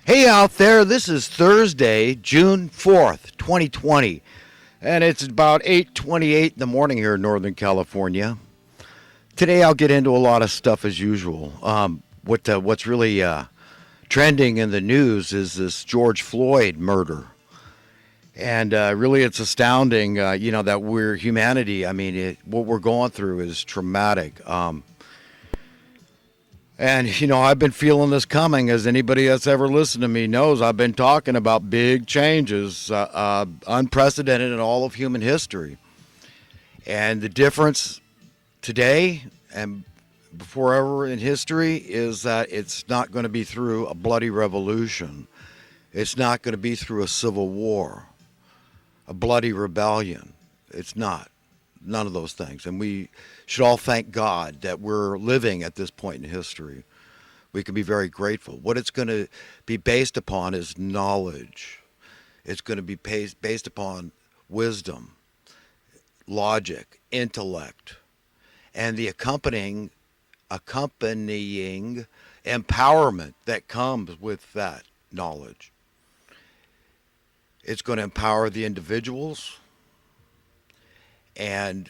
Hey out there, this is Thursday, June 4th, 2020, and it's about 8:28 in the morning here in Northern California. Today I'll get into a lot of stuff as usual. What's really trending in the news is this George Floyd murder. And really, it's astounding, that we're humanity. I mean, what we're going through is traumatic. I've been feeling this coming. As anybody that's ever listened to me knows, I've been talking about big changes, unprecedented in all of human history. And the difference today and before ever in history is that it's not going to be through a bloody revolution. It's not going to be through a civil war, a bloody rebellion. It's not. None of those things. And we should all thank God that we're living at this point in history. We can be very grateful. What it's going to be based upon is knowledge. It's going to be based upon wisdom, logic, intellect, and the accompanying empowerment that comes with that knowledge. It's going to empower the individuals, and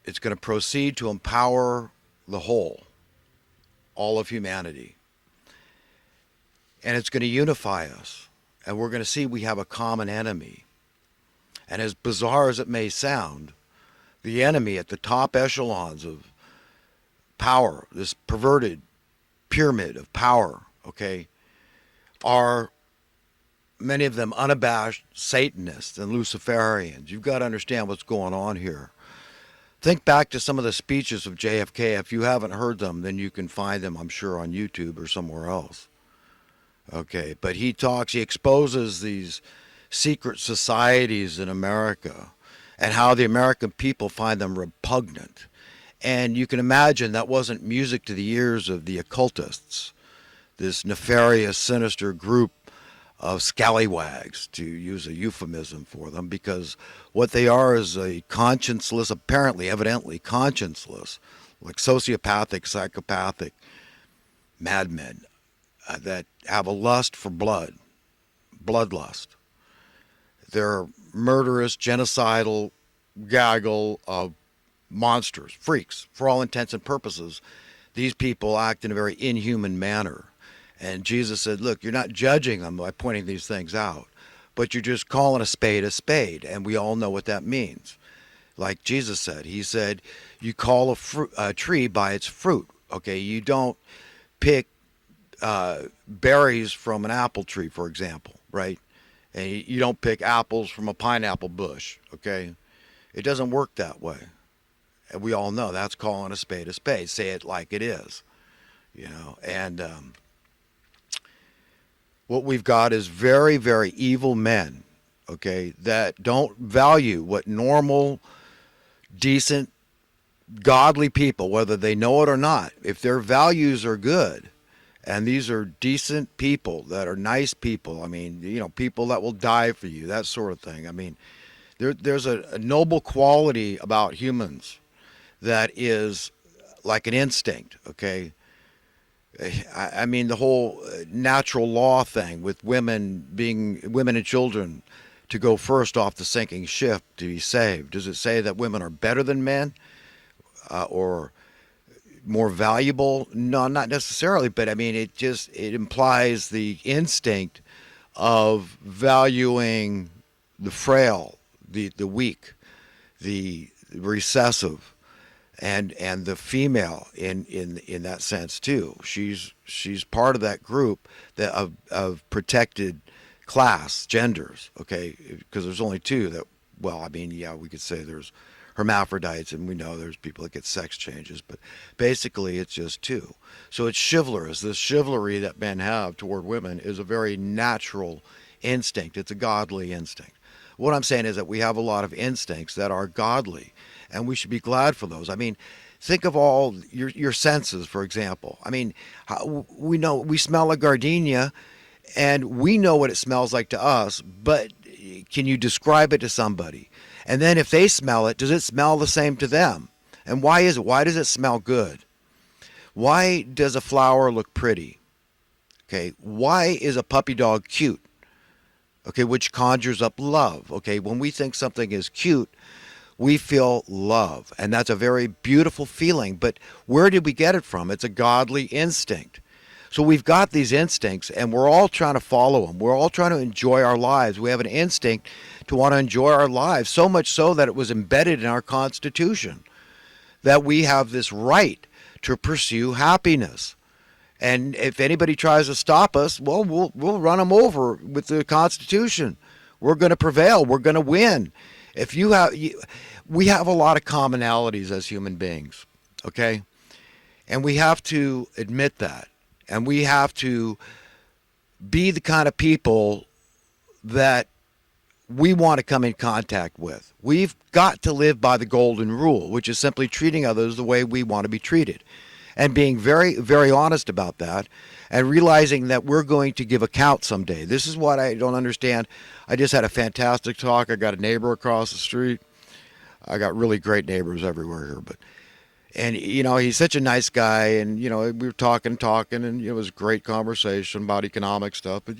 it's going to proceed to empower the whole, all of humanity. And it's going to unify us. And we're going to see we have a common enemy. And as bizarre as it may sound, the enemy at the top echelons of power, this perverted pyramid of power, are many of them unabashed Satanists and Luciferians. You've got to understand what's going on here. Think back to some of the speeches of JFK. If you haven't heard them, then you can find them, I'm sure, on YouTube or somewhere else. But he exposes these secret societies in America and how the American people find them repugnant. And you can imagine that wasn't music to the ears of the occultists, this nefarious, sinister group of scallywags, to use a euphemism for them, because what they are is a conscienceless, evidently conscienceless, like sociopathic, psychopathic madmen that have a lust for bloodlust. They're murderous, genocidal gaggle of monsters, freaks. For all intents and purposes, these people act in a very inhuman manner. And Jesus said, look, you're not judging them by pointing these things out, but you're just calling a spade a spade. And we all know what that means. Like Jesus said, he said, you call a tree by its fruit. You don't pick berries from an apple tree, for example, right? And you don't pick apples from a pineapple bush, It doesn't work that way. And we all know that's calling a spade a spade. Say it like it is, and what we've got is very, very evil men, that don't value what normal, decent, godly people, whether they know it or not, if their values are good, and these are decent people that are nice people, people that will die for you, that sort of thing. There's a noble quality about humans that is like an instinct, the whole natural law thing with women and children to go first off the sinking ship to be saved. Does it say that women are better than men or more valuable? No, not necessarily. But it implies the instinct of valuing the frail, the weak, the recessive, and the female in that sense too. She's part of that group that of protected class genders, because there's only two that, we could say there's hermaphrodites, and we know there's people that get sex changes, but basically it's just two. So it's chivalrous. This chivalry that men have toward women is a very natural instinct. It's a godly instinct. What I'm saying is that we have a lot of instincts that are godly, and we should be glad for those. Think of all your senses, for example. We know we smell a gardenia, and we know what it smells like to us, but can you describe it to somebody? And then if they smell it, does it smell the same to them? And why is it? Why does it smell good? Why does a flower look pretty? Okay, why is a puppy dog cute? Okay, which conjures up love. Okay, when we think something is cute, we feel love, and that's a very beautiful feeling. But where did we get it from? It's a godly instinct. So we've got these instincts, and we're all trying to follow them. We're all trying to enjoy our lives. We have an instinct to want to enjoy our lives, so much so that it was embedded in our Constitution that we have this right to pursue happiness. And if anybody tries to stop us, well, we'll run them over with the Constitution. We're going to prevail. We're going to win. If you have, we have a lot of commonalities as human beings, okay? And we have to admit that. And we have to be the kind of people that we want to come in contact with. We've got to live by the golden rule, which is simply treating others the way we want to be treated. And being very, very honest about that, and realizing that we're going to give account someday. This is what I don't understand. I just had a fantastic talk. I got a neighbor across the street. I got really great neighbors everywhere here, and he's such a nice guy, and we were talking, and it was a great conversation about economic stuff. But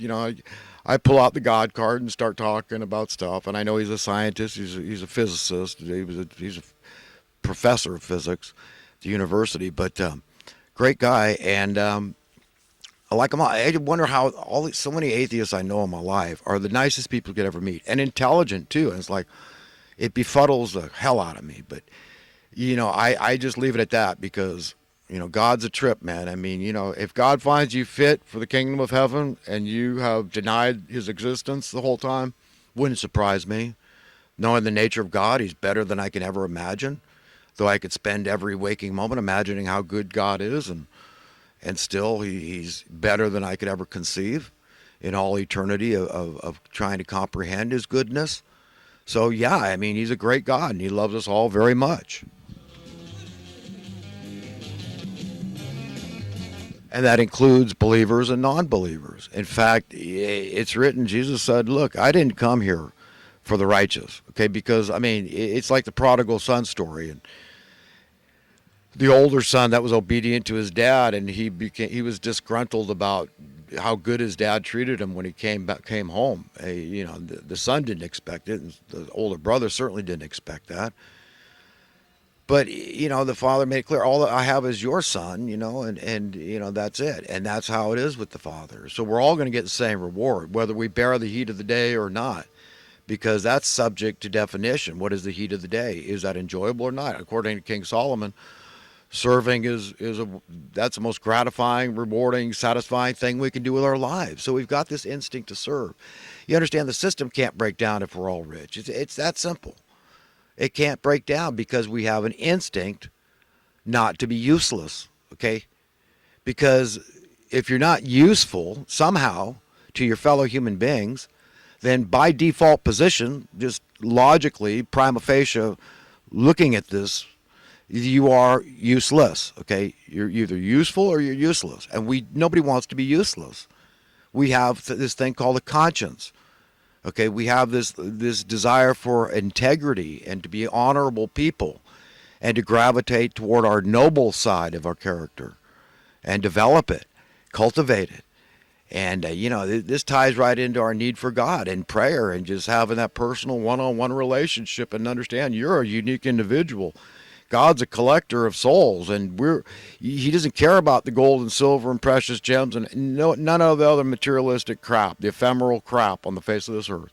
I pull out the God card and start talking about stuff, and I know he's a scientist. He's a physicist. He's a professor of physics at the university, but great guy, and I like him. I wonder how so many atheists I know in my life are the nicest people you could ever meet, and intelligent too. And it's like it befuddles the hell out of me, but I just leave it at that because God's a trip, man. I mean, if God finds you fit for the kingdom of heaven and you have denied his existence the whole time, wouldn't surprise me. Knowing the nature of God, he's better than I can ever imagine. Though I could spend every waking moment imagining how good God is, and still he's better than I could ever conceive in all eternity of trying to comprehend his goodness. So yeah, I mean, he's a great God, and he loves us all very much. And that includes believers and non-believers. In fact, it's written, Jesus said, look, I didn't come here for the righteous, okay? Because, I mean, it's like the prodigal son story. And the older son that was obedient to his dad, and he was disgruntled about how good his dad treated him when he came home. The son didn't expect it, and the older brother certainly didn't expect that. But, the father made it clear, all that I have is your son, and that's it. And that's how it is with the father. So we're all going to get the same reward, whether we bear the heat of the day or not, because that's subject to definition. What is the heat of the day? Is that enjoyable or not? According to King Solomon, serving that's the most gratifying, rewarding, satisfying thing we can do with our lives. So we've got this instinct to serve. You understand the system can't break down if we're all rich. It's that simple. It can't break down because we have an instinct not to be useless, okay? Because if you're not useful somehow to your fellow human beings, then by default position, just logically, prima facie, looking at this, you are useless, okay? You're either useful or you're useless. And nobody wants to be useless. We have this thing called a conscience. Okay, we have this desire for integrity and to be honorable people and to gravitate toward our noble side of our character and develop it, cultivate it. And, this ties right into our need for God and prayer and just having that personal one-on-one relationship and understand you're a unique individual. God's a collector of souls, and he doesn't care about the gold and silver and precious gems and none of the other materialistic crap, the ephemeral crap on the face of this earth,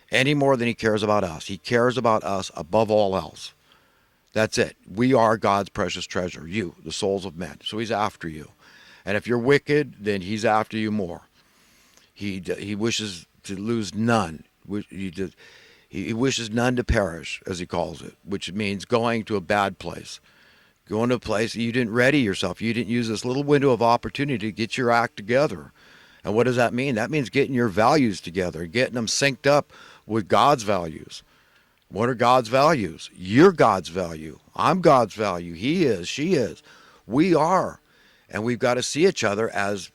any more than he cares about us. He cares about us above all else. That's it. We are God's precious treasure, you, the souls of men. So he's after you. And if you're wicked, then he's after you more. He wishes to lose none. He wishes none to perish, as he calls it, which means going to a bad place. Going to a place you didn't ready yourself. You didn't use this little window of opportunity to get your act together. And what does that mean? That means getting your values together, getting them synced up with God's values. What are God's values? You're God's value. I'm God's value. He is. She is. We are. And we've got to see each other as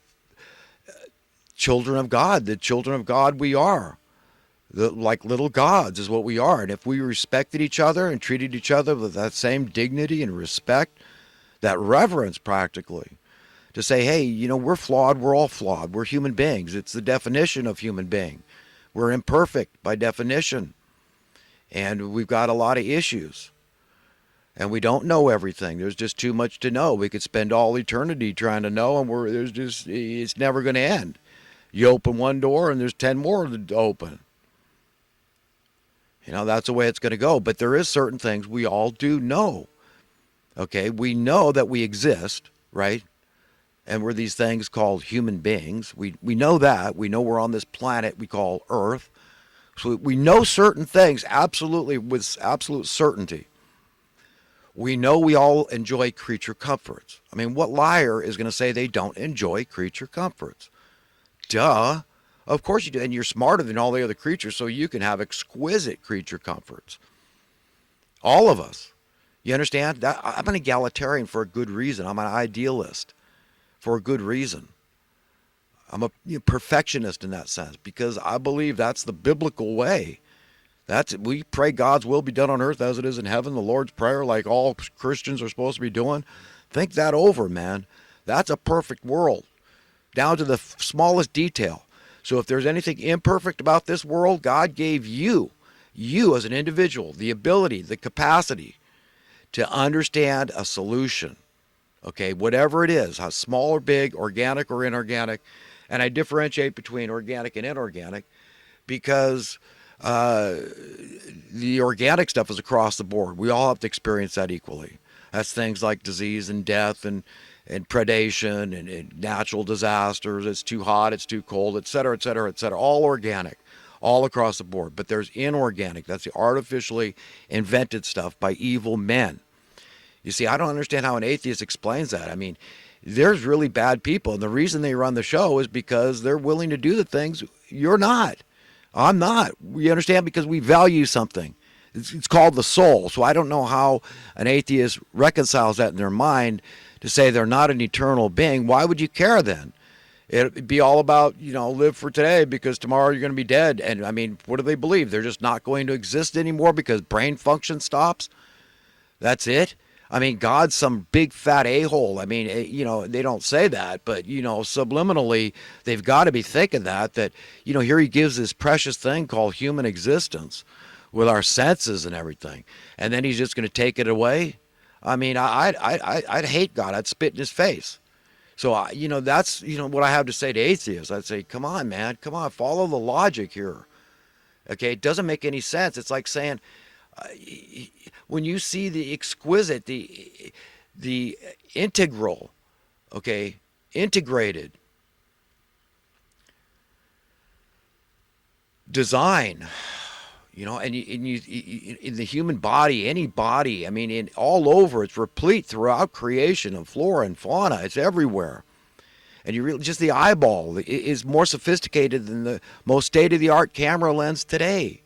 children of God. The children of God we are. Like little gods is what we are. And if we respected each other and treated each other with that same dignity and respect, that reverence practically, to say, hey, we're flawed. We're all flawed. We're human beings. It's the definition of human being. We're imperfect by definition. And we've got a lot of issues. And we don't know everything. There's just too much to know. We could spend all eternity trying to know, and it's never going to end. You open one door, and there's 10 more to open. That's the way it's going to go. But there is certain things we all do know. Okay, we know that we exist, right? And we're these things called human beings. We know that. We know we're on this planet we call Earth. So we know certain things absolutely with absolute certainty. We know we all enjoy creature comforts. I mean, what liar is going to say they don't enjoy creature comforts? Duh. Of course you do. And you're smarter than all the other creatures, so you can have exquisite creature comforts. All of us. You understand? I'm an egalitarian for a good reason. I'm an idealist for a good reason. I'm a perfectionist in that sense because I believe that's the biblical way. We pray God's will be done on earth as it is in heaven, the Lord's Prayer, like all Christians are supposed to be doing. Think that over, man. That's a perfect world, down to the smallest detail. So if there's anything imperfect about this world, God gave you as an individual, the ability, the capacity to understand a solution. Okay, whatever it is, how small or big, organic or inorganic. And I differentiate between organic and inorganic because the organic stuff is across the board. We all have to experience that equally. That's things like disease and death and predation and natural disasters. It's too hot, it's too cold, et cetera, et cetera, et cetera. All organic, all across the board. But there's inorganic. That's the artificially invented stuff by evil men. You see, I don't understand how an atheist explains that. I mean, there's really bad people, and the reason they run the show is because they're willing to do the things you're not. I'm not. You understand? Because we value something. It's called the soul. So I don't know how an atheist reconciles that in their mind to say they're not an eternal being. Why would you care then? It'd be all about, live for today because tomorrow you're going to be dead. And I mean, what do they believe? They're just not going to exist anymore because brain function stops? That's it? I mean, God's some big fat a-hole. I mean, they don't say that, but, subliminally, they've got to be thinking that, here he gives this precious thing called human existence with our senses and everything. And then he's just going to take it away. I mean, I'd hate God. I'd spit in his face. So, that's, what I have to say to atheists. I'd say, come on, man. Come on. Follow the logic here. Okay. It doesn't make any sense. It's like saying, when you see the exquisite, the integral, okay, integrated design, and you in the human body, any body, I mean, all over, it's replete throughout creation of flora and fauna. It's everywhere. And just the eyeball is more sophisticated than the most state-of-the-art camera lens today.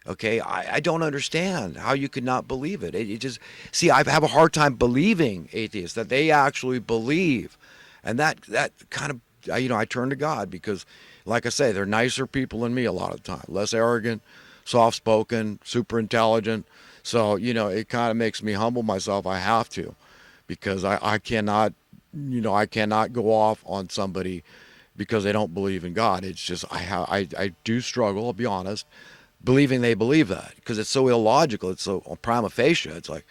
Okay, I don't understand how you could not believe it. See, I have a hard time believing atheists, that they actually believe. And that kind of, I turn to God because, like I say, they're nicer people than me a lot of the time. Less arrogant, soft-spoken, super intelligent. So, it kind of makes me humble myself. I have to because I cannot, I cannot go off on somebody because they don't believe in God. It's just, I do struggle, I'll be honest, believing they believe that because it's so illogical. It's so prima facie. It's like,